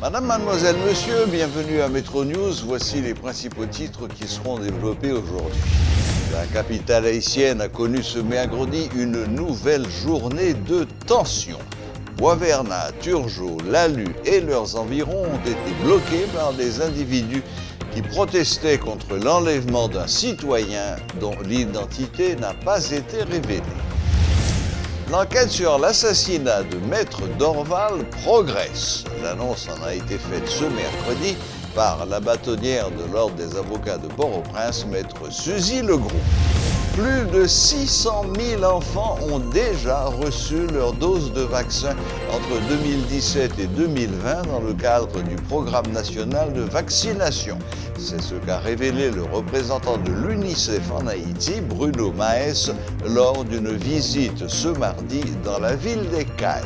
Madame, mademoiselle, monsieur, bienvenue à Metro News. Voici les principaux titres qui seront développés aujourd'hui. La capitale haïtienne a connu ce mercredi une nouvelle journée de tension. Boisvernat, Turgeau, Lalu et leurs environs ont été bloqués par des individus qui protestaient contre l'enlèvement d'un citoyen dont l'identité n'a pas été révélée. L'enquête sur l'assassinat de Maître Dorval progresse. L'annonce en a été faite ce mercredi par la bâtonnière de l'Ordre des avocats de Port-au-Prince, Maître Suzy Legroux. Plus de 600 000 enfants ont déjà reçu leur dose de vaccin entre 2017 et 2020 dans le cadre du programme national de vaccination. C'est ce qu'a révélé le représentant de l'UNICEF en Haïti, Bruno Maes, lors d'une visite ce mardi dans la ville des Cayes.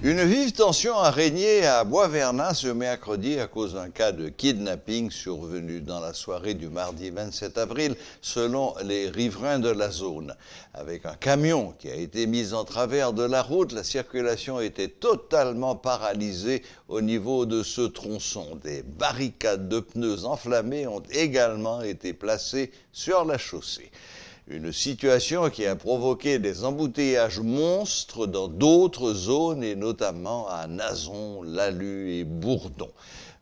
Une vive tension a régné à Boisvernat ce mercredi à cause d'un cas de kidnapping survenu dans la soirée du mardi 27 avril, selon les riverains de la zone. Avec un camion qui a été mis en travers de la route, la circulation était totalement paralysée au niveau de ce tronçon. Des barricades de pneus enflammés ont également été placées sur la chaussée. Une situation qui a provoqué des embouteillages monstres dans d'autres zones et notamment à Nazon, Lalu et Bourdon.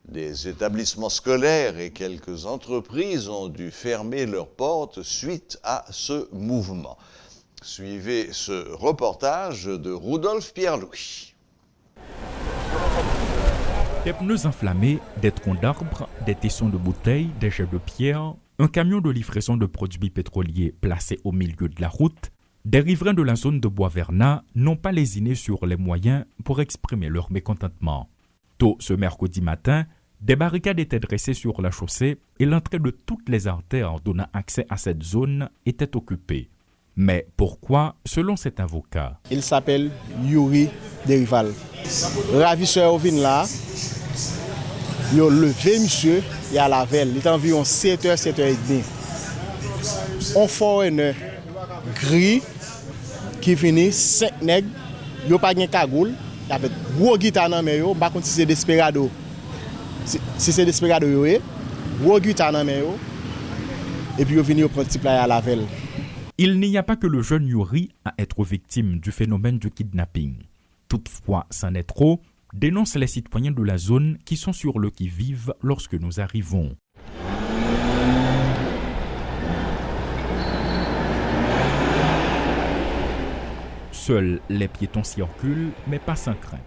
Des établissements scolaires et quelques entreprises ont dû fermer leurs portes suite à ce mouvement. Suivez ce reportage de Rudolf Pierre-Louis. Des pneus enflammés, des troncs d'arbres, des tessons de bouteilles, des jets de pierre, un camion de livraison de produits pétroliers placé au milieu de la route, des riverains de la zone de Boisvernat n'ont pas lésiné sur les moyens pour exprimer leur mécontentement. Tôt ce mercredi matin, des barricades étaient dressées sur la chaussée et l'entrée de toutes les artères donnant accès à cette zone était occupée. Mais pourquoi, selon cet avocat? Il s'appelle Yuri Derival. Ravisseur vient là, il a levé monsieur et à la veille, il est environ 7h, 7h30. On foreigner gris qui finit 5 nègres, il n'a pas de cagoule, il a fait gros guitare dans les mains, par contre si c'est Desperado. Si c'est Desperado, gros guitare dans les mains, et puis il vient prendre petit plat à la veille. Il n'y a pas que le jeune Yuri à être victime du phénomène du kidnapping. Toutefois, c'en est trop, dénoncent les citoyens de la zone qui sont sur le qui-vive lorsque nous arrivons. Seuls les piétons circulent, mais pas sans crainte.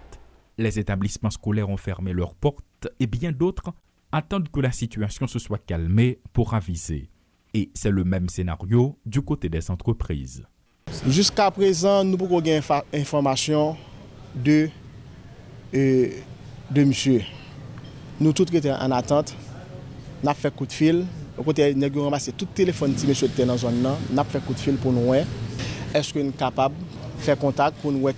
Les établissements scolaires ont fermé leurs portes et bien d'autres attendent que la situation se soit calmée pour aviser. Et c'est le même scénario du côté des entreprises. Jusqu'à présent, nous pouvons avoir information de monsieur. Nous tous étions en attente. Nous avons fait coup de fil. Au côté, nous avons ramassé tout le téléphone de monsieur dans la zone. Nous avons fait coup de fil pour nous. Est-ce que nous sommes capables de faire contact pour nous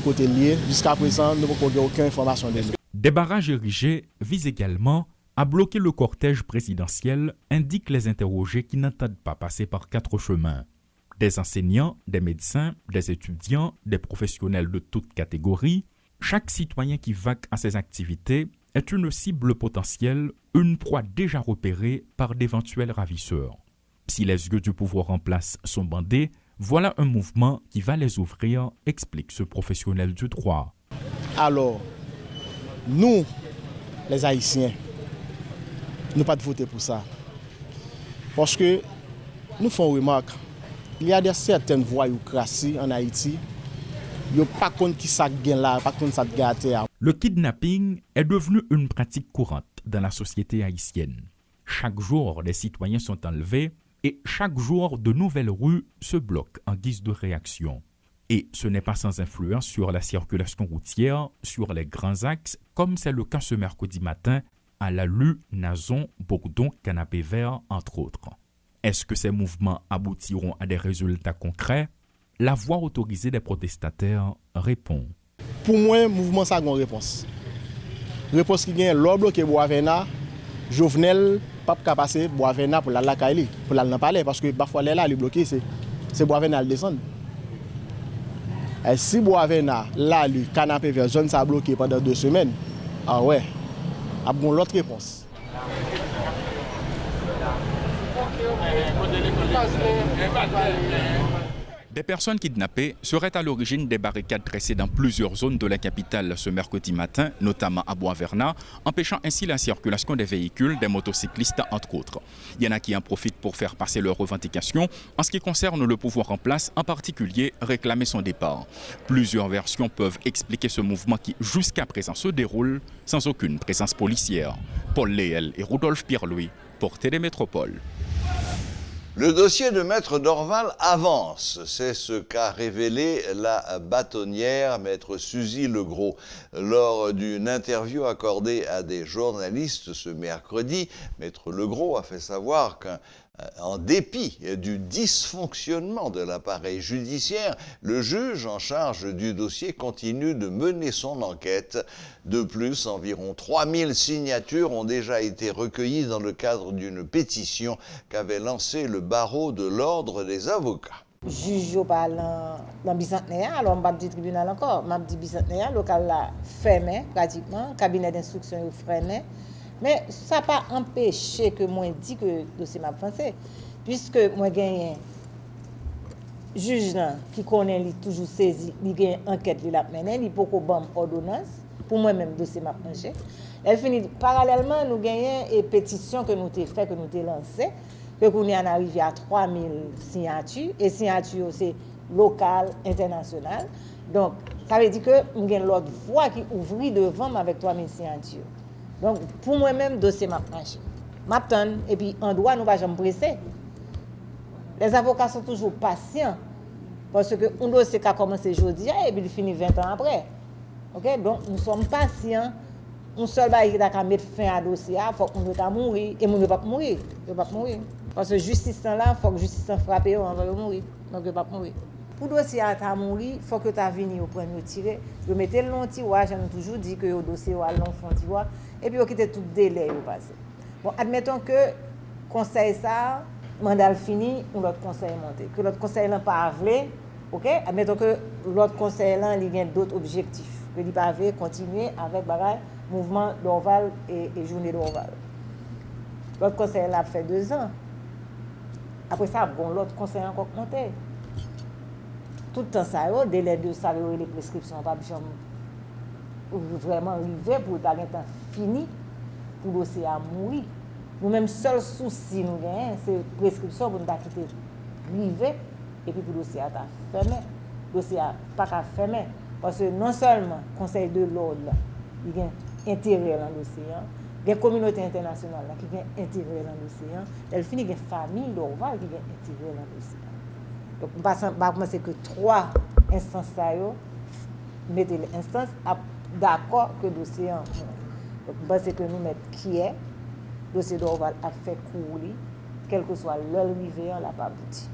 côté lié? Jusqu'à présent, nous n'avons aucune information de lui. Des barrages érigés visent également à bloquer le cortège présidentiel, indiquent les interrogés qui n'entendent pas passer par 4 chemins. Des enseignants, des médecins, des étudiants, des professionnels de toutes catégories, chaque citoyen qui vaque à ces activités est une cible potentielle, une proie déjà repérée par d'éventuels ravisseurs. Si les yeux du pouvoir en place sont bandés, voilà un mouvement qui va les ouvrir, explique ce professionnel du droit. Alors, nous, les Haïtiens, nous pas de voter pour ça. Parce que nous faisons remarque, il y a certaines voyoucraties en Haïti, il n'y a pas contre qui ça gagne là, pas contre ça gagne. Le kidnapping est devenu une pratique courante dans la société haïtienne. Chaque jour, des citoyens sont enlevés et chaque jour, de nouvelles rues se bloquent en guise de réaction. Et ce n'est pas sans influence sur la circulation routière, sur les grands axes, comme c'est le cas ce mercredi matin à Lalu, Nazon, Bourdon, Canapé Vert, entre autres. Est-ce que ces mouvements aboutiront à des résultats concrets? La voix autorisée des protestataires répond. Pour moi, le mouvement ça a une réponse. Réponse qui gagne l'or bloqué Boisvernat, Jovenel, pas passer Boisvernat pour la Kaili, pour la palais, parce que parfois là, il est bloqué, c'est c'est Boisvena le descend. Et si Boisvena, là, le canapé vers zone, ça a bloqué pendant 2 semaines, ah ouais, a bon l'autre réponse. Des personnes kidnappées seraient à l'origine des barricades dressées dans plusieurs zones de la capitale ce mercredi matin, notamment à Boisvena, empêchant ainsi la circulation des véhicules, des motocyclistes entre autres. Il y en a qui en profitent pour faire passer leurs revendications en ce qui concerne le pouvoir en place, en particulier réclamer son départ. Plusieurs versions peuvent expliquer ce mouvement qui jusqu'à présent se déroule sans aucune présence policière. Paul Léel et Rudolf Pierre-Louis pour Télémétropole. Le dossier de Maître Dorval avance. C'est ce qu'a révélé la bâtonnière, Maître Suzy Legros. Lors d'une interview accordée à des journalistes ce mercredi, Maître Legros a fait savoir qu'en dépit du dysfonctionnement de l'appareil judiciaire, le juge en charge du dossier continue de mener son enquête. De plus, environ 3000 signatures ont déjà été recueillies dans le cadre d'une pétition qu'avait lancée le barreau de l'ordre des avocats. Juge parle dans bicentenaire, alors je dis tribunal encore, je dis bicentenaire, local là fermé pratiquement, cabinet d'instruction fermé. Mais ça n'a pas empêché que moi dis que le dossier m'a avancé. Puisque moi gagne juge là, qui connaît lui toujours saisi, il gagne enquête il a mené, il peut ko ban ordonnance pour moi même dossier m'a penché. Elle finit parallèlement nous gagnons et pétition que nous t'ai fait que nous t'ai lancé que nous en arrivé à 3000 signatures et signatures c'est local, international. Donc ça veut dire que nous gagnons l'autre voie qui ouvrit devant avec 3000 signatures. Donc, pour moi-même, dossier m'a penché. M'attend, et puis en droit, nous ne pas jamais presser. Les avocats sont toujours patients. Parce que un dossier qui a commencé aujourd'hui et puis il finit 20 ans après. Okay? Donc, nous sommes patients. Un seul bail qui a mettre fin à dossier, il faut qu'on ne mourir. Et nous ne pas mourir. Parce que justice là, il faut que justice frappe avant de mourir. Donc, il ne pas mourir. Pour dossier à mourir, il faut que tu viennes au premier tiré. Je mettais le long tiroir, j'ai toujours dit que le dossier à long fond tiroir. Et puis, on quitte tout délai au passé. Bon, admettons que le conseil ça, mandat fini, ou l'autre conseil monté. Que l'autre conseil n'a pas avlé, ok? Admettons que l'autre conseil là, il a d'autres objectifs. Que il pas continuer avec bagaille, mouvement d'Orval et journée d'Orval. L'autre conseil là a fait 2 ans. Après ça, bon, l'autre conseil a encore monté. Tout le temps, ça, délai de ça, les prescriptions, pas vraiment arrivé pour le temps fini pour le dossier à mourir. Nous-mêmes, seul souci nous gagnons, c'est prescription pour nous quitter arrivé et puis pour le dossier à fermé. Le dossier à pas qu'à fermer. Parce que non seulement le Conseil de l'ordre, il y a intérêt dans le dossier, il y a la communauté internationale qui a intérêt dans le dossier, elle finit il y a la famille d'Orval qui a intérêt dans le dossier. Donc, je pense que 3 instances, mettez l'instance d'accord que le dossier en donc, je pense que nous mettons qui est, le dossier d'Orval a fait courir, quel que soit l'heure arrivée, on l'a pas abouti.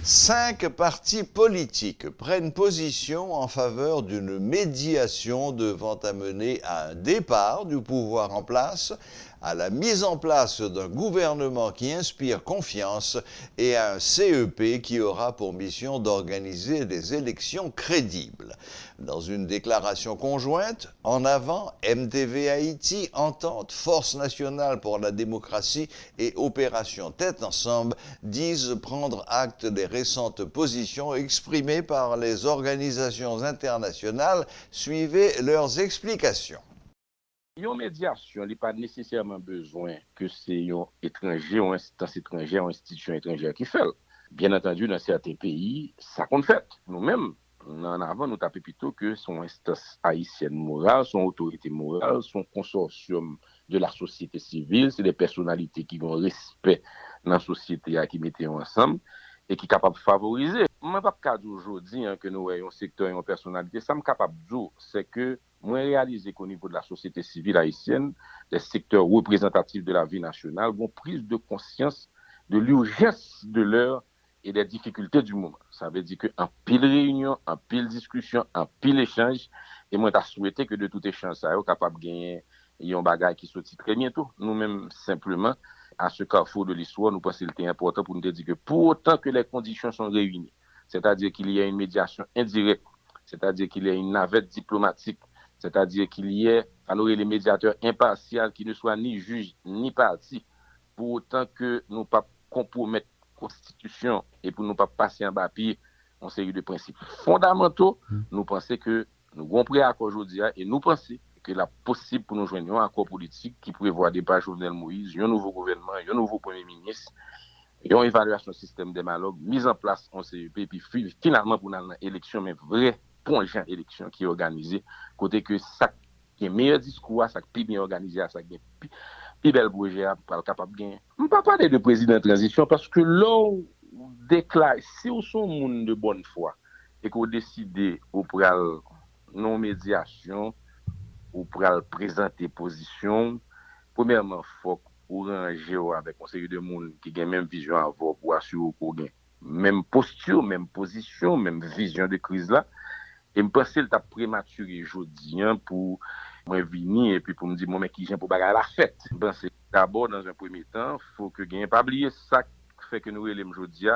5 partis politiques prennent position en faveur d'une médiation devant amener à un départ du pouvoir en place, à la mise en place d'un gouvernement qui inspire confiance et à un CEP qui aura pour mission d'organiser des élections crédibles. Dans une déclaration conjointe, En Avant, MTV Haïti, Entente, Force nationale pour la démocratie et Opération Tête Ensemble disent prendre acte des récentes positions exprimées par les organisations internationales. Suivez leurs explications. Une médiation, il n'y a pas nécessairement besoin que c'est un étranger, une instance étrangère, une institution étrangère qui fait. Bien entendu, dans certains pays, ça compte fait. Nous-mêmes, en avant, nous tapons plutôt que son instance haïtienne morale, son autorité morale, son consortium de la société civile, c'est des personnalités qui ont respect dans la société qui mettent ensemble et qui sont capables de favoriser. Je ne peux pas dire aujourd'hui que nous ayons un secteur et une personnalité. Ça, je suis capable de dire, c'est que moi, réaliser qu'au niveau de la société civile haïtienne, les secteurs représentatifs de la vie nationale vont prise de conscience de l'urgence de l'heure et des difficultés du moment. Ça veut dire qu'en pile réunion, en pile discussion, en pile échange, et moi, je souhaité que de tout échange, ça soit capable de gagner un bagage qui sortit très bientôt. Nous-mêmes, simplement, à ce carrefour de l'histoire, nous pensons qu'il était important pour nous dire que pour autant que les conditions sont réunies, c'est-à-dire qu'il y a une médiation indirecte, c'est-à-dire qu'il y a une navette diplomatique, c'est-à-dire qu'il y ait alors les médiateurs impartials qui ne soient ni juges ni partis, pour autant que nous ne pas compromettre la Constitution et pour ne pas passer en bas pied en série de principes fondamentaux, nous pensons que nous avons pris un accord aujourd'hui et nous pensons que la possible pour nous joindre un accord politique qui prévoit des pas Jovenel Moïse, un nouveau gouvernement, un nouveau premier ministre, une évaluation système des dialogue, mise en place en CEP, et puis finalement pour une élection, mais vraie pongeant élection qui est organisée, côté que ça qui est meilleur discours, ça qui est bien organisé, ça qui est plus bel projet pour être capable de gagner. Je ne peux pas parler de président de transition parce que là, on déclare, si on est un monde de bonne foi et qu'on décide ou pour non médiation ou pour présenter position, premièrement, il faut qu'on range avec un série de monde qui a même vision à avoir pour assurer qu'on gagne même posture, même position, même vision de crise là. Et je pense qu'il t'a prématuré aujourd'hui pour moi venir et puis pour me dire moi mais qui vient pour bagarre la fête. Je pense d'abord dans un premier temps, faut que gagne pas oublier ça fait que nous relève aujourd'hui,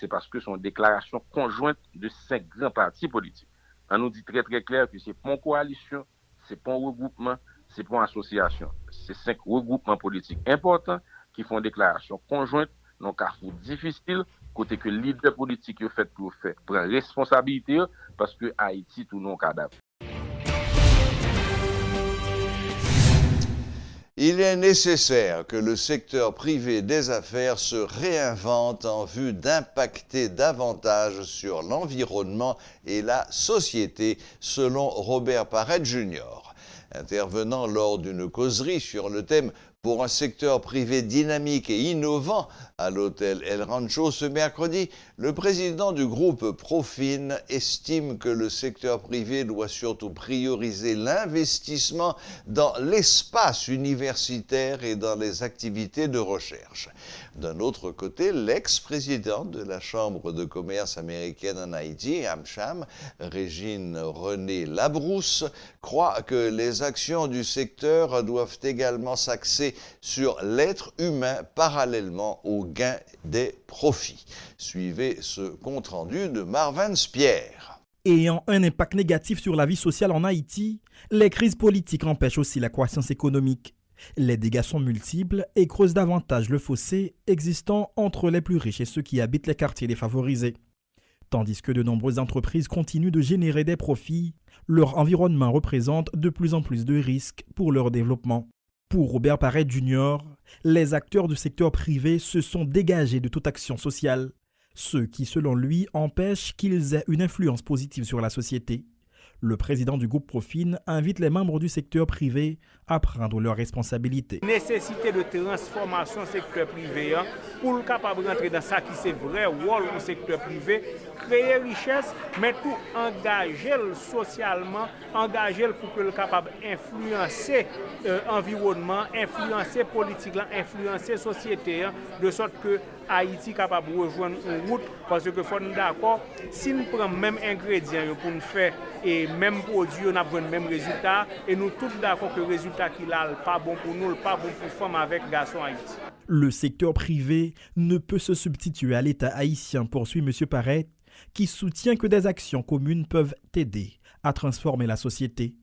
c'est parce que son déclaration conjointe de 5 grands partis politiques. On nous dit très très clair que c'est pas une coalition, c'est pas un regroupement, c'est pas une association. C'est 5 regroupements politiques importants qui font déclaration conjointe dans un carrefour difficile, côté que le leader politique a fait pour faire prend responsabilité parce que Haïti tout non cadavre. Il est nécessaire que le secteur privé des affaires se réinvente en vue d'impacter davantage sur l'environnement et la société, selon Robert Parette Jr. Intervenant lors d'une causerie sur le thème « Pour un secteur privé dynamique et innovant » à l'hôtel El Rancho ce mercredi, le président du groupe Profin estime que le secteur privé doit surtout prioriser l'investissement dans l'espace universitaire et dans les activités de recherche. D'un autre côté, l'ex-président de la Chambre de commerce américaine en Haïti, AmCham, Régine Renée Labrousse, croit que les actions du secteur doivent également s'axer sur l'être humain parallèlement au gain des profits. Suivez ce compte-rendu de Marvin Spierre. Ayant un impact négatif sur la vie sociale en Haïti, les crises politiques empêchent aussi la croissance économique. Les dégâts sont multiples et creusent davantage le fossé existant entre les plus riches et ceux qui habitent les quartiers défavorisés. Tandis que de nombreuses entreprises continuent de générer des profits, leur environnement représente de plus en plus de risques pour leur développement. Pour Robert Parette Jr., les acteurs du secteur privé se sont dégagés de toute action sociale, ce qui, selon lui, empêche qu'ils aient une influence positive sur la société. Le président du groupe Profin invite les membres du secteur privé à prendre leurs responsabilités. Nécessité de transformation secteur privé pour le capable de rentrer dans ça qui c'est vrai rôle au secteur privé, créer richesse, mais tout engager socialement, engager pour que le capable influencer environnement, influencer politique, influencer société, de sorte que Haïti capable de rejoindre une route, parce que faut nous d'accord, si nous prenons même ingrédients pour nous faire et même produit, on a le même résultat, et nous tous d'accord que le résultat qu'il a pas bon pour nous, pas bon pour femmes avec garçons Haïti. Le secteur privé ne peut se substituer à l'État haïtien, poursuit M. Parette, qui soutient que des actions communes peuvent aider à transformer la société.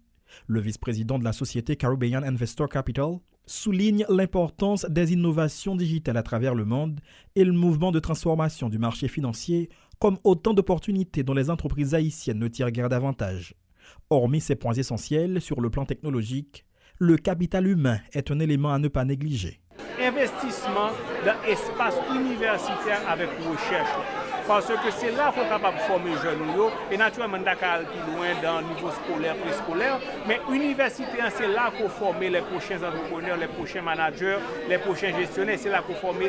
Le vice-président de la société Caribbean Investor Capital souligne l'importance des innovations digitales à travers le monde et le mouvement de transformation du marché financier comme autant d'opportunités dont les entreprises haïtiennes ne tirent guère davantage. Hormis ces points essentiels sur le plan technologique, le capital humain est un élément à ne pas négliger. Investissement dans l'espace universitaire avec recherche. Parce que c'est là qu'on est capable de former les jeunes. Et naturellement, on est plus loin dans le niveau scolaire, préscolaire. Mais l'université, c'est là qu'on forme les prochains entrepreneurs, les prochains managers, les prochains gestionnaires. C'est là qu'on forme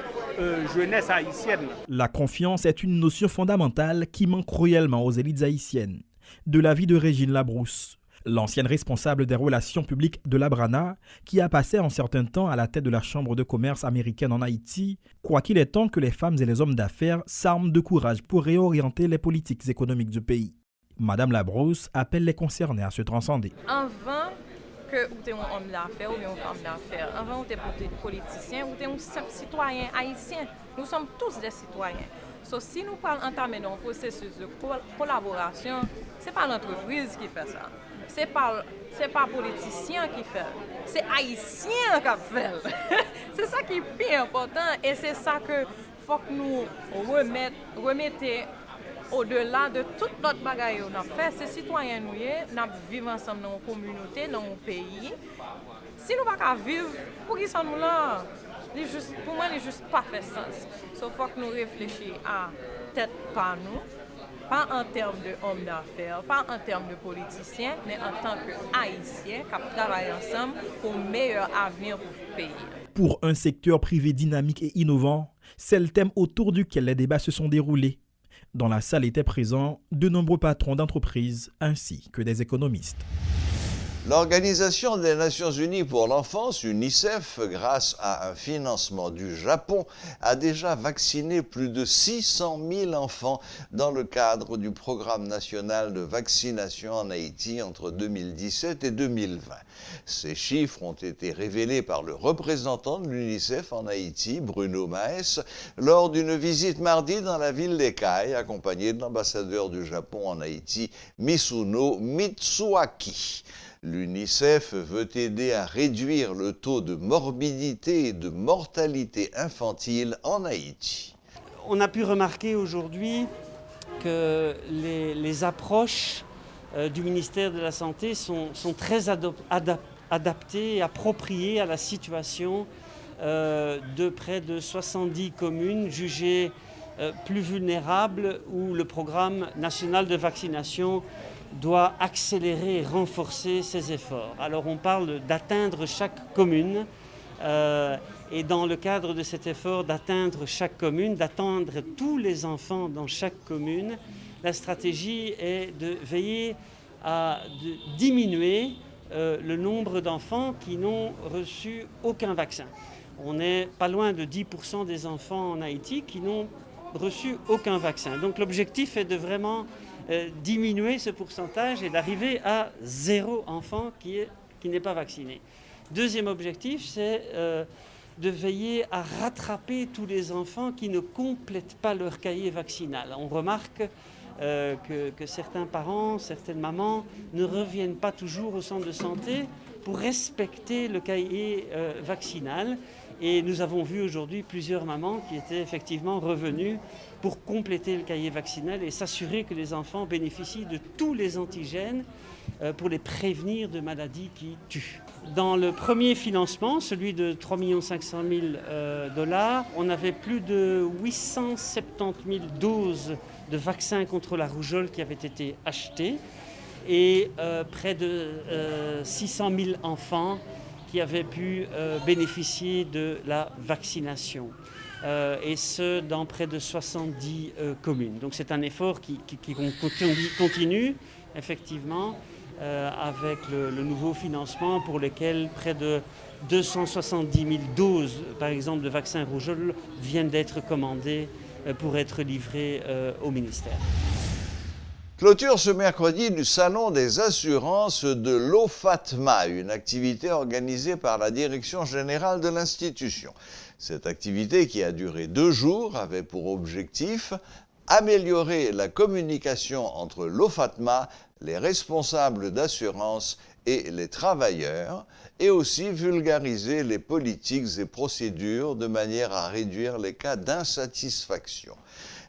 jeunesse haïtienne. La confiance est une notion fondamentale qui manque cruellement aux élites haïtiennes. De l'avis de Régine Labrousse, l'ancienne responsable des relations publiques de l'Abrana, qui a passé en certain temps à la tête de la Chambre de commerce américaine en Haïti, croit qu'il est temps que les femmes et les hommes d'affaires s'arment de courage pour réorienter les politiques économiques du pays. Madame Labrousse appelle les concernés à se transcender. Avant que ou t'es un homme d'affaires ou bien une femme d'affaires. Avant, ou t'es politicien ou t'es un simple citoyen haïtien. Nous sommes tous des citoyens. So, si nous parlons entamer dans un processus de collaboration, c'est pas l'entreprise qui fait ça. C'est pas politicien qui fait. C'est haïtien qui fait. C'est ça qui est bien important et c'est ça que faut que nous remettons au-delà de toute notre bagaille qu'on a fait. Ces citoyens nous vivons ensemble dans une communauté, dans un pays. Si nous ne pouvons pas vivre, pour qui ça nous là? Pour moi, il n'est juste pas fait sens. Il faut que nous réfléchissions à tête par nous, pas en termes d'hommes d'affaires, pas en termes de politiciens, mais en tant qu'Haïtiens qui travaillent ensemble pour un meilleur avenir pour le pays. Pour un secteur privé dynamique et innovant, c'est le thème autour duquel les débats se sont déroulés. Dans la salle étaient présents de nombreux patrons d'entreprises ainsi que des économistes. L'Organisation des Nations Unies pour l'enfance, UNICEF, grâce à un financement du Japon, a déjà vacciné plus de 600 000 enfants dans le cadre du programme national de vaccination en Haïti entre 2017 et 2020. Ces chiffres ont été révélés par le représentant de l'UNICEF en Haïti, Bruno Maes, lors d'une visite mardi dans la ville d'Ekai, accompagné de l'ambassadeur du Japon en Haïti, Misuno Mitsuaki. L'UNICEF veut aider à réduire le taux de morbidité et de mortalité infantile en Haïti. On a pu remarquer aujourd'hui que les approches du ministère de la Santé sont très adaptées et appropriées à la situation de près de 70 communes jugées plus vulnérables où le programme national de vaccination doit accélérer et renforcer ses efforts. Alors on parle d'atteindre chaque commune et dans le cadre de cet effort d'atteindre chaque commune, d'atteindre tous les enfants dans chaque commune, la stratégie est de veiller à diminuer le nombre d'enfants qui n'ont reçu aucun vaccin. On n'est pas loin de 10% des enfants en Haïti qui n'ont reçu aucun vaccin. Donc l'objectif est de vraiment diminuer ce pourcentage et d'arriver à 0 enfant qui n'est pas vacciné. Deuxième objectif, c'est de veiller à rattraper tous les enfants qui ne complètent pas leur cahier vaccinal. On remarque que certains parents, certaines mamans ne reviennent pas toujours au centre de santé pour respecter le cahier vaccinal. Et nous avons vu aujourd'hui plusieurs mamans qui étaient effectivement revenues pour compléter le cahier vaccinal et s'assurer que les enfants bénéficient de tous les antigènes pour les prévenir de maladies qui tuent. Dans le premier financement, celui de 3 500 000 $, on avait plus de 870 000 doses de vaccins contre la rougeole qui avaient été achetées et près de 600 000 enfants qui avaient pu bénéficier de la vaccination. Et ce, dans près de 70 communes. Donc c'est un effort qui continue, effectivement, avec le nouveau financement pour lequel près de 270 000 doses, par exemple, de vaccins rougeole viennent d'être commandées pour être livrées au ministère. Clôture ce mercredi du Salon des assurances de l'OFATMA, une activité organisée par la Direction générale de l'institution. Cette activité, qui a duré 2 jours, avait pour objectif améliorer la communication entre l'OFATMA, les responsables d'assurance et les travailleurs, et aussi vulgariser les politiques et procédures de manière à réduire les cas d'insatisfaction.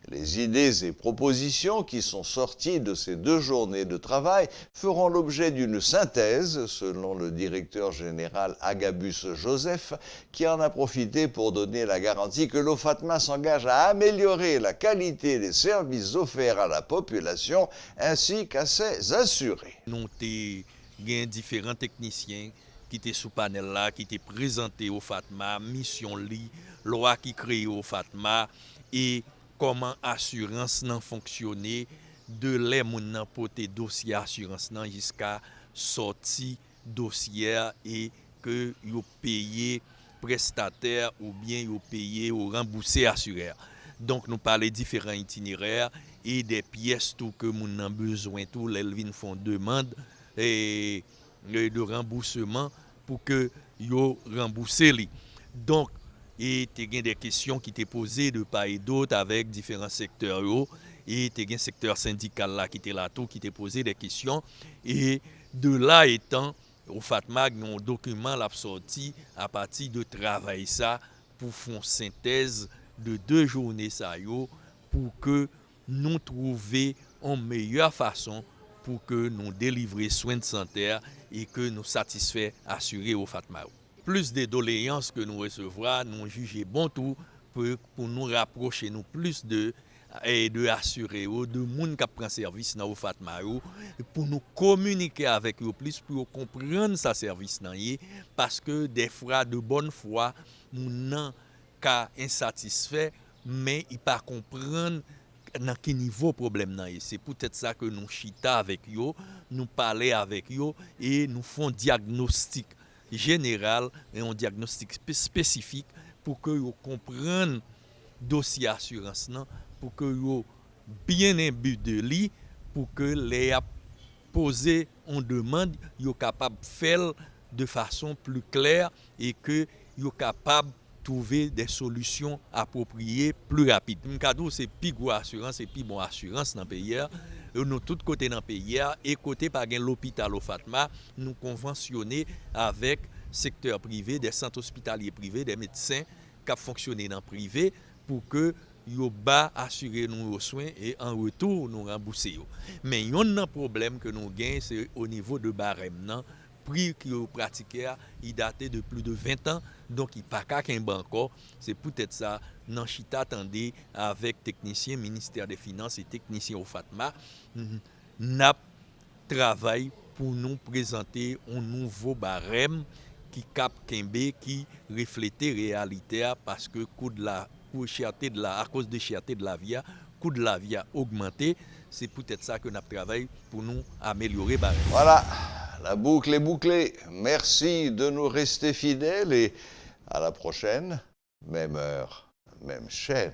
Les idées et propositions qui sont sorties de ces 2 journées de travail feront l'objet d'une synthèse, selon le directeur général Agabus Joseph, qui en a profité pour donner la garantie que l'OFATMA s'engage à améliorer la qualité des services offerts à la population ainsi qu'à ses assurés. Nous avons différents techniciens qui étaient sous panel là, qui étaient présentés au FATMA, mission li, loi qui crée au FATMA et comment assurance nan fonctionner de les moun nan pote dossier assurance nan jusqu'à sorti dossier et que yo payer prestataire ou bien yo payer ou rembourser assureur. Donc nous parlons différents itinéraires et des pièces tout que moun nan besoin tout les vinn font demande et de remboursement pour que yo rembourser li. Donc et tu as des questions qui étaient posées de part et d'autre avec différents secteurs et tu as un secteur syndical là qui était là tout qui t'a posé des questions et de là étant au FATMA un document l'a sorti à partir de travail ça pour faire synthèse de 2 journées ça yo pour que nous trouvions une meilleure façon pour que nous délivrer soins de santé et que nous satisfaire assurer au FATMA. Plus de doléances que nous recevrons, nous jugeons bon tout pour nous rapprocher nous plus de assurer de monde qui prend service dans au FATMA pour nous communiquer avec eux plus pour comprendre sa service dans parce que des fois de bonne foi nous n'en cas insatisfait mais il pas comprendre dans quel niveau problème nan. C'est peut-être ça que nous chita avec eux, nous parler avec eux et nous font diagnostic général et un diagnostic spécifique pour que vous compreniez dossier assurance nan, pour que vous bien imbu de lui, pour que les poser en demande, vous capable faire de façon plus claire et que vous capable trouver des solutions appropriées plus rapides. M'kadou c'est plus gros assurance et plus bon assurance dans le pays. Nous tous côtés dans le pays et côté par l'hôpital au FATMA, nous conventionner avec secteur privé, des centres hospitaliers privés, des médecins qui fonctionnent dans le privé pour que yo ba assurer nos soins et en retour nous rembourser. Mais il y a un problème que nous gagnons c'est au niveau de barème nan. Prix qui est pratiqué, il datait de plus de 20 ans, donc il n'y a pas qu'un encore. C'est peut-être ça, nous attendez avec techniciens, ministère des Finances et techniciens au FATMA, nous travaillons pour nous présenter un nouveau barème qui cap Kembe, qui reflète la réalité parce que à cause de cherté de la vie, coût de la vie a augmenté. C'est peut-être ça que nous travaillons pour nous améliorer le barème. Voilà. La boucle est bouclée. Merci de nous rester fidèles et à la prochaine. Même heure, même chaîne.